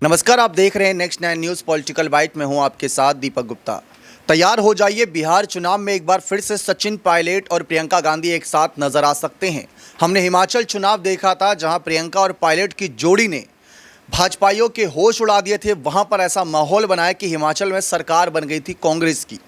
नमस्कार, आप देख रहे हैं नेक्स्ट 9 न्यूज़ पॉलिटिकल बाइट में हूं आपके साथ दीपक गुप्ता। तैयार हो जाइए, बिहार चुनाव में एक बार फिर से सचिन पायलट और प्रियंका गांधी एक साथ नजर आ सकते हैं। हमने हिमाचल चुनाव देखा था जहां प्रियंका और पायलट की जोड़ी ने भाजपाइयों के होश उड़ा दिए थे। वहां पर ऐसा माहौल बनाया कि हिमाचल में सरकार बन गई थी कांग्रेस की।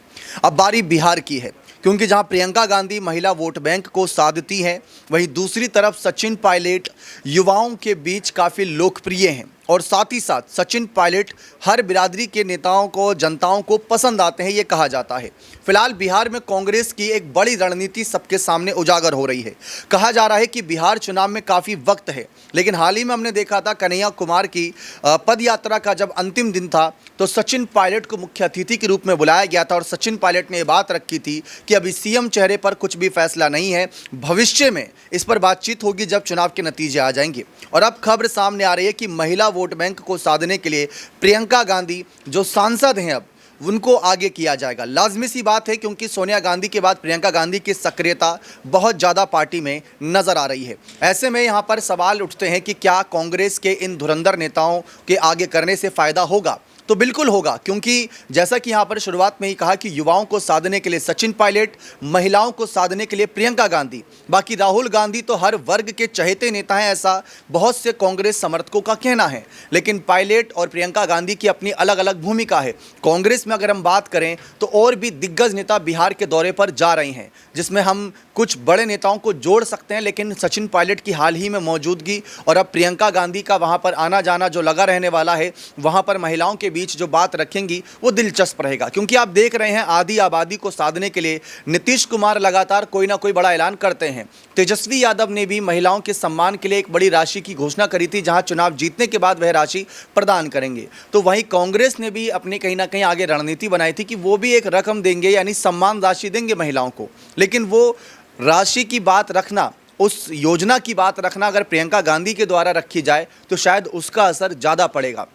अब बारी बिहार की है, क्योंकि जहां प्रियंका गांधी महिला वोट बैंक को साधती हैं, वहीं दूसरी तरफ सचिन पायलट युवाओं के बीच काफ़ी लोकप्रिय हैं और साथ ही साथ सचिन पायलट हर बिरादरी के नेताओं को, जनताओं को पसंद आते हैं, ये कहा जाता है। फिलहाल बिहार में कांग्रेस की एक बड़ी रणनीति सबके सामने उजागर हो रही है। कहा जा रहा है कि बिहार चुनाव में काफ़ी वक्त है, लेकिन हाल ही में हमने देखा था कन्हैया कुमार की पद यात्रा का जब अंतिम दिन था तो सचिन पायलट को मुख्य अतिथि के रूप में बुलाया गया था और सचिन पायलट ने ये बात रखी थी कि अभी सीएम चेहरे पर कुछ भी फैसला नहीं है, भविष्य में इस पर बातचीत होगी जब चुनाव के नतीजे आ जाएंगे। और अब खबर सामने आ रही है कि महिला वोट बैंक को साधने के लिए प्रियंका गांधी जो सांसद हैं अब उनको आगे किया जाएगा। लाजमी सी बात है, क्योंकि सोनिया गांधी के बाद प्रियंका गांधी की सक्रियता बहुत ज़्यादा पार्टी में नज़र आ रही है। ऐसे में यहाँ पर सवाल उठते हैं कि क्या कांग्रेस के इन धुरंधर नेताओं के आगे करने से फ़ायदा होगा? तो बिल्कुल होगा, क्योंकि जैसा कि यहाँ पर शुरुआत में ही कहा कि युवाओं को साधने के लिए सचिन पायलट, महिलाओं को साधने के लिए प्रियंका गांधी, बाकी राहुल गांधी तो हर वर्ग के चहेते नेता हैं, ऐसा बहुत से कांग्रेस समर्थकों का कहना है। लेकिन पायलट और प्रियंका गांधी की अपनी अलग अलग भूमिका है। कांग्रेस में अगर हम बात करें तो और भी दिग्गज नेता बिहार के दौरे पर जा रहे हैं, जिसमें हम कुछ बड़े नेताओं को जोड़ सकते हैं। लेकिन सचिन पायलट की हाल ही में मौजूदगी और अब प्रियंका गांधी का वहाँ पर आना जाना जो लगा रहने वाला है, वहाँ पर महिलाओं के बीच जो बात रखेंगी वो दिलचस्प रहेगा। क्योंकि आप देख रहे हैं आधी आबादी को साधने के लिए नीतीश कुमार लगातार कोई ना कोई बड़ा ऐलान करते हैं। तेजस्वी यादव ने भी महिलाओं के सम्मान के लिए एक बड़ी राशि की घोषणा करी थी, जहां चुनाव जीतने के बाद वह राशि प्रदान करेंगे। तो वहीं कांग्रेस ने भी अपनी कहीं ना कहीं आगे रणनीति बनाई थी कि वो भी एक रकम देंगे, यानी सम्मान राशि देंगे महिलाओं को। लेकिन वो राशि की बात रखना, उस योजना की बात रखना अगर प्रियंका गांधी के द्वारा रखी जाए तो शायद उसका असर ज़्यादा पड़ेगा।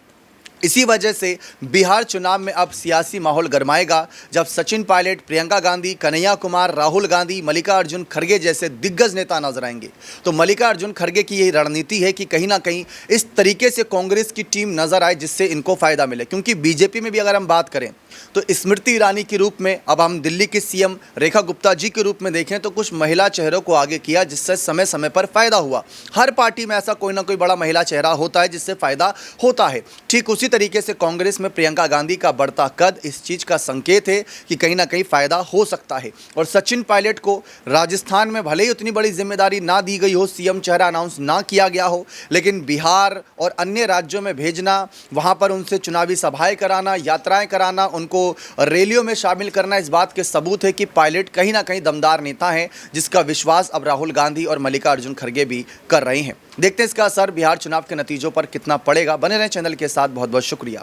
इसी वजह से बिहार चुनाव में अब सियासी माहौल गरमाएगा जब सचिन पायलट, प्रियंका गांधी, कन्हैया कुमार, राहुल गांधी, मल्लिकार्जुन खड़गे जैसे दिग्गज नेता नजर आएंगे। तो मल्लिकार्जुन खड़गे की यही रणनीति है कि कहीं ना कहीं इस तरीके से कांग्रेस की टीम नजर आए जिससे इनको फायदा मिले। क्योंकि बीजेपी में भी अगर हम बात करें तो स्मृति ईरानी के रूप में, अब हम दिल्ली के सीएम रेखा गुप्ता जी के रूप में देखें तो कुछ महिला चेहरों को आगे किया, जिससे समय समय पर फायदा हुआ। हर पार्टी में ऐसा कोई ना कोई बड़ा महिला चेहरा होता है जिससे फायदा होता है। ठीक उसी तरीके से कांग्रेस में प्रियंका गांधी का बढ़ता कद इस चीज़ का संकेत है कि कहीं ना कहीं फायदा हो सकता है। और सचिन पायलट को राजस्थान में भले ही उतनी बड़ी जिम्मेदारी ना दी गई हो, सीएम चेहरा अनाउंस ना किया गया हो, लेकिन बिहार और अन्य राज्यों में भेजना, वहां पर उनसे चुनावी सभाएं कराना, यात्राएं कराना, उनको रैलियों में शामिल करना, इस बात के सबूत है कि पायलट कहीं ना कहीं दमदार नेता हैं, जिसका विश्वास अब राहुल गांधी और मल्लिकार्जुन खड़गे भी कर रहे हैं। देखते हैं इसका असर बिहार चुनाव के नतीजों पर कितना पड़ेगा। बने रहें चैनल के साथ। बहुत बहुत शुक्रिया।